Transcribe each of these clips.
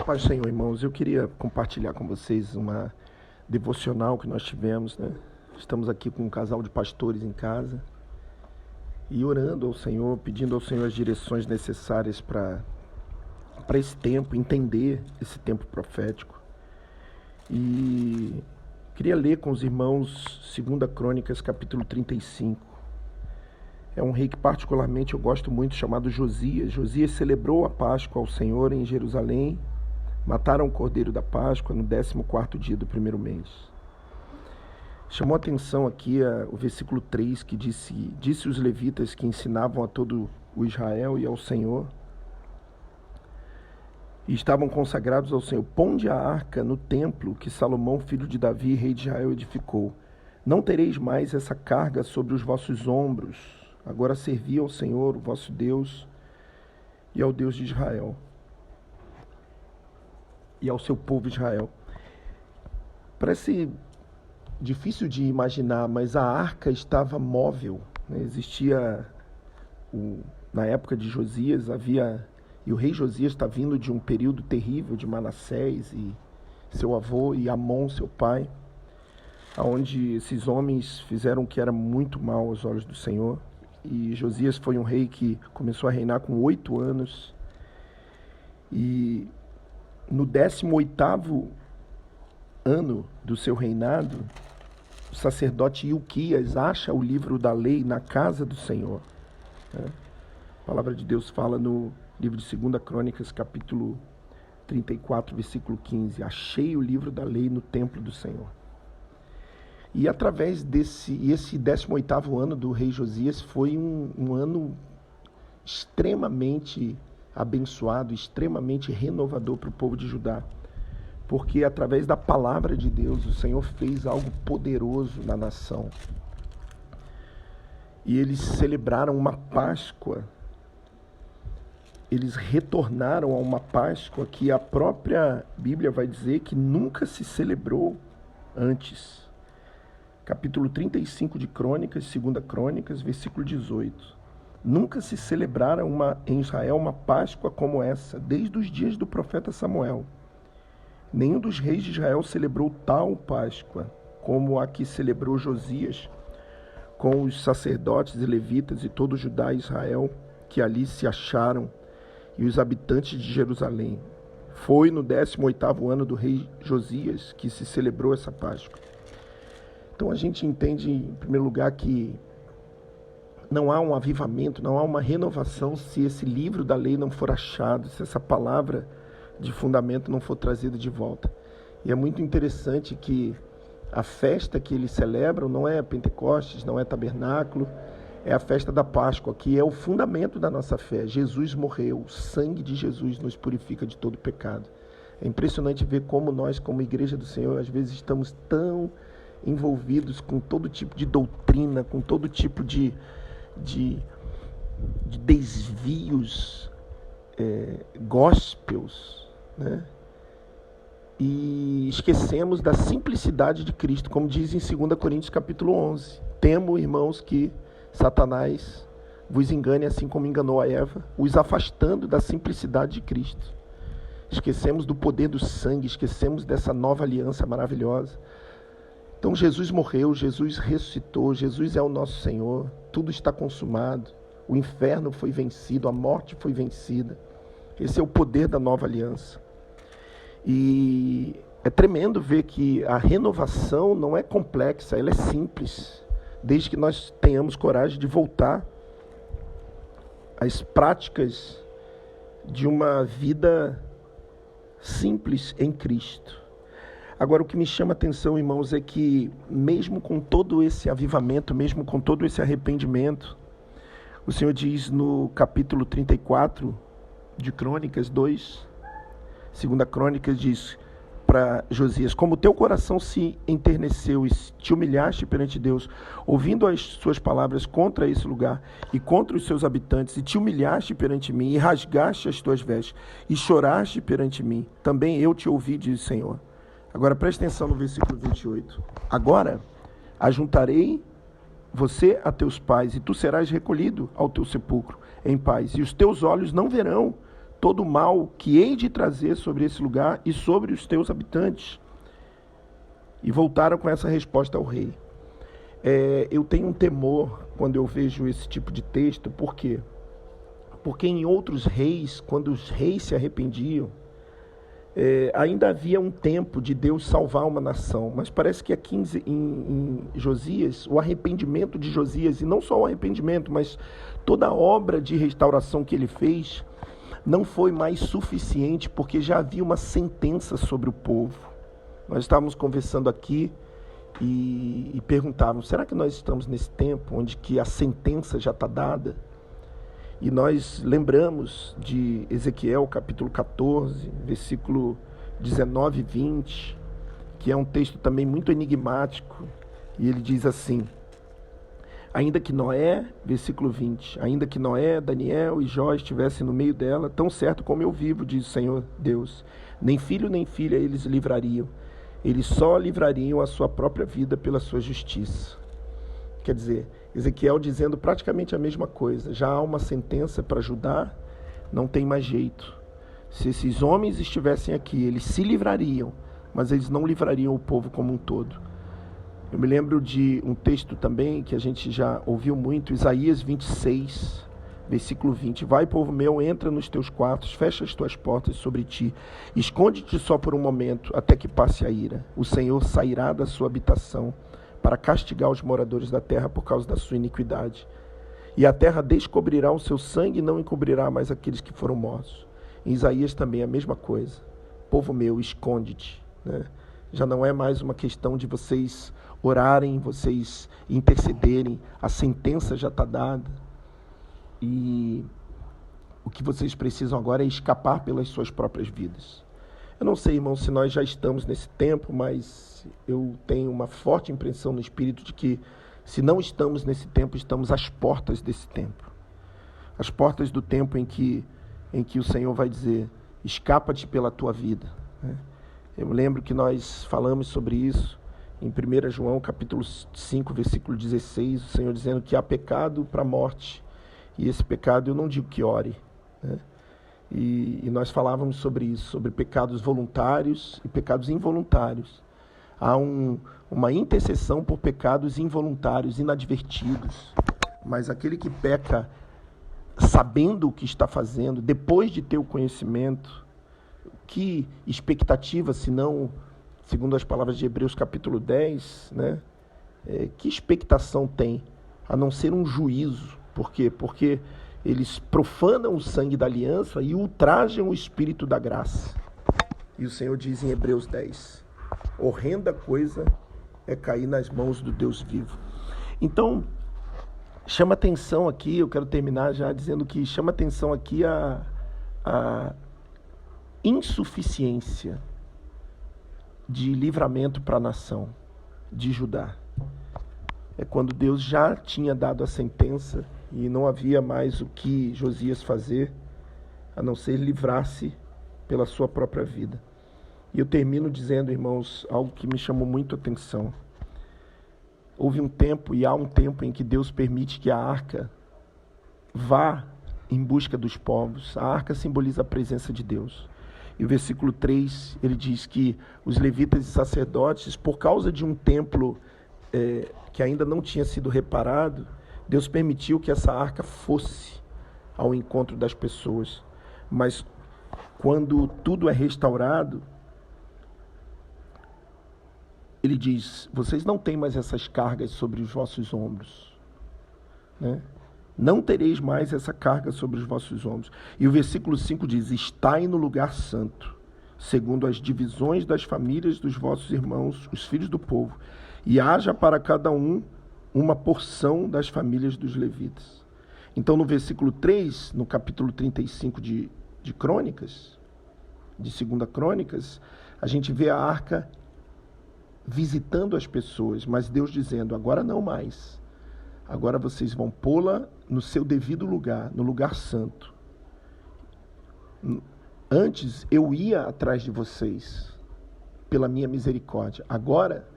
Pai do Senhor, irmãos, eu queria compartilhar com vocês uma devocional que nós tivemos, né? Estamos aqui com um casal de pastores em casa e orando ao Senhor, pedindo ao Senhor as direções necessárias para esse tempo, entender esse tempo profético. E queria ler com os irmãos 2 Crônicas, capítulo 35. É um rei que particularmente eu gosto muito, chamado Josias. Josias celebrou a Páscoa ao Senhor em Jerusalém. Mataram o cordeiro da Páscoa no 14º dia do primeiro mês. Chamou a atenção aqui o versículo 3, que disse os levitas que ensinavam a todo o Israel e ao Senhor, e estavam consagrados ao Senhor: ponde a arca no templo que Salomão, filho de Davi, rei de Israel, edificou. Não tereis mais essa carga sobre os vossos ombros. Agora servi ao Senhor, o vosso Deus, e ao Deus de Israel, e ao seu povo Israel. Parece difícil de imaginar, mas a arca estava móvel, né? Existia, na época de Josias, e o rei Josias está vindo de um período terrível de Manassés e seu avô, e Amon, seu pai, onde esses homens fizeram o que era muito mal aos olhos do Senhor. E Josias foi um rei que começou a reinar com 8 anos. E no 18º ano do seu reinado, o sacerdote Ilquias acha o livro da lei na casa do Senhor, né? A palavra de Deus fala no livro de 2 Crônicas, capítulo 34, versículo 15. Achei o livro da lei no templo do Senhor. E através esse 18º ano do rei Josias foi um ano extremamente abençoado, extremamente renovador para o povo de Judá. Porque através da palavra de Deus, o Senhor fez algo poderoso na nação. E eles celebraram uma Páscoa. Eles retornaram a uma Páscoa que a própria Bíblia vai dizer que nunca se celebrou antes. Capítulo 35 de Crônicas, 2 Crônicas, versículo 18. Nunca se celebrara em Israel uma Páscoa como essa, desde os dias do profeta Samuel. Nenhum dos reis de Israel celebrou tal Páscoa, como a que celebrou Josias, com os sacerdotes e levitas e todo Judá e Israel, que ali se acharam, e os habitantes de Jerusalém. Foi no 18º ano do rei Josias que se celebrou essa Páscoa. Então a gente entende, em primeiro lugar, que não há um avivamento, não há uma renovação se esse livro da lei não for achado, se essa palavra de fundamento não for trazida de volta. E é muito interessante que a festa que eles celebram não é Pentecostes, não é tabernáculo, é a festa da Páscoa, que é o fundamento da nossa fé. Jesus morreu, o sangue de Jesus nos purifica de todo pecado. É impressionante ver como nós, como igreja do Senhor, às vezes estamos tão envolvidos com todo tipo de doutrina, com todo tipo de desvios gospels, né? E esquecemos da simplicidade de Cristo, como diz em 2 Coríntios capítulo 11. Temo, irmãos, que Satanás vos engane assim como enganou a Eva, os afastando da simplicidade de Cristo. Esquecemos do poder do sangue, esquecemos dessa nova aliança maravilhosa. Então Jesus morreu, Jesus ressuscitou, Jesus é o nosso Senhor, tudo está consumado, o inferno foi vencido, a morte foi vencida. Esse é o poder da nova aliança. E é tremendo ver que a renovação não é complexa, ela é simples, desde que nós tenhamos coragem de voltar às práticas de uma vida simples em Cristo. Agora, o que me chama a atenção, irmãos, é que mesmo com todo esse avivamento, mesmo com todo esse arrependimento, o Senhor diz no capítulo 34 de Crônicas 2, 2 Crônicas, diz para Josias: como teu coração se enterneceu e te humilhaste perante Deus, ouvindo as suas palavras contra esse lugar e contra os seus habitantes, e te humilhaste perante mim, e rasgaste as tuas vestes, e choraste perante mim, também eu te ouvi, diz o Senhor. Agora preste atenção no versículo 28. Agora ajuntarei você a teus pais, e tu serás recolhido ao teu sepulcro em paz, e os teus olhos não verão todo o mal que hei de trazer sobre esse lugar e sobre os teus habitantes. E voltaram com essa resposta ao rei. Eu tenho um temor quando eu vejo esse tipo de texto. Por quê? Porque em outros reis, quando os reis se arrependiam, ainda havia um tempo de Deus salvar uma nação. Mas parece que aqui em Josias, o arrependimento de Josias, e não só o arrependimento, mas toda a obra de restauração que ele fez, não foi mais suficiente, porque já havia uma sentença sobre o povo. Nós estávamos conversando aqui e perguntávamos, será que nós estamos nesse tempo onde que a sentença já está dada? E nós lembramos de Ezequiel capítulo 14, versículo 19 e 20, que é um texto também muito enigmático, e ele diz assim: ainda que Noé, versículo 20, ainda que Noé, Daniel e Jó estivessem no meio dela, tão certo como eu vivo, diz o Senhor Deus, nem filho nem filha eles livrariam, eles só livrariam a sua própria vida pela sua justiça. Quer dizer, Ezequiel dizendo praticamente a mesma coisa. Já há uma sentença para Judá, não tem mais jeito. Se esses homens estivessem aqui, eles se livrariam, mas eles não livrariam o povo como um todo. Eu me lembro de um texto também que a gente já ouviu muito, Isaías 26, versículo 20. Vai, povo meu, entra nos teus quartos, fecha as tuas portas sobre ti, esconde-te só por um momento, até que passe a ira. O Senhor sairá da sua habitação para castigar os moradores da terra por causa da sua iniquidade. E a terra descobrirá o seu sangue e não encobrirá mais aqueles que foram mortos. Em Isaías também a mesma coisa. Povo meu, esconde-te. Né? Já não é mais uma questão de vocês orarem, vocês intercederem. A sentença já está dada. E o que vocês precisam agora é escapar pelas suas próprias vidas. Eu não sei, irmão, se nós já estamos nesse tempo, mas eu tenho uma forte impressão no espírito de que, se não estamos nesse tempo, estamos às portas desse tempo. Às portas do tempo em que o Senhor vai dizer, escapa-te pela tua vida. Eu lembro que nós falamos sobre isso em 1 João capítulo 5, versículo 16, o Senhor dizendo que há pecado para a morte. E esse pecado eu não digo que ore, né? E nós falávamos sobre isso, sobre pecados voluntários e pecados involuntários. Há uma intercessão por pecados involuntários, inadvertidos. Mas aquele que peca sabendo o que está fazendo, depois de ter o conhecimento, que expectativa, se não, segundo as palavras de Hebreus capítulo 10, né? Que expectação tem, a não ser um juízo? Por quê? Porque eles profanam o sangue da aliança e ultrajam o espírito da graça. E o Senhor diz em Hebreus 10, horrenda coisa é cair nas mãos do Deus vivo. Então, chama atenção aqui, eu quero terminar já dizendo que chama atenção aqui a insuficiência de livramento para a nação de Judá. É quando Deus já tinha dado a sentença e não havia mais o que Josias fazer, a não ser livrar-se pela sua própria vida. E eu termino dizendo, irmãos, algo que me chamou muito a atenção. Houve um tempo, e há um tempo, em que Deus permite que a arca vá em busca dos povos. A arca simboliza a presença de Deus. E o versículo 3, ele diz que os levitas e sacerdotes, por causa de um templo que ainda não tinha sido reparado, Deus permitiu que essa arca fosse ao encontro das pessoas. Mas quando tudo é restaurado, ele diz, vocês não têm mais essas cargas sobre os vossos ombros. Né? Não tereis mais essa carga sobre os vossos ombros. E o versículo 5 diz, estai no lugar santo, segundo as divisões das famílias dos vossos irmãos, os filhos do povo, e haja para cada um uma porção das famílias dos levitas. Então, no versículo 3, no capítulo 35 de Crônicas, de 2 Crônicas, a gente vê a arca visitando as pessoas, mas Deus dizendo, agora não mais. Agora vocês vão pô-la no seu devido lugar, no lugar santo. Antes eu ia atrás de vocês, pela minha misericórdia. Agora,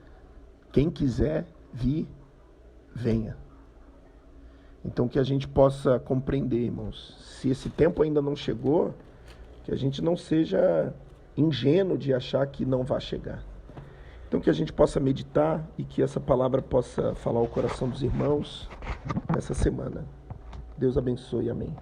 quem quiser vir, venha. Então que a gente possa compreender, irmãos, se esse tempo ainda não chegou, Que a gente não seja ingênuo de achar que não vai chegar. Então que a gente possa meditar e que essa palavra possa falar ao coração dos irmãos nessa semana. Deus abençoe, amém.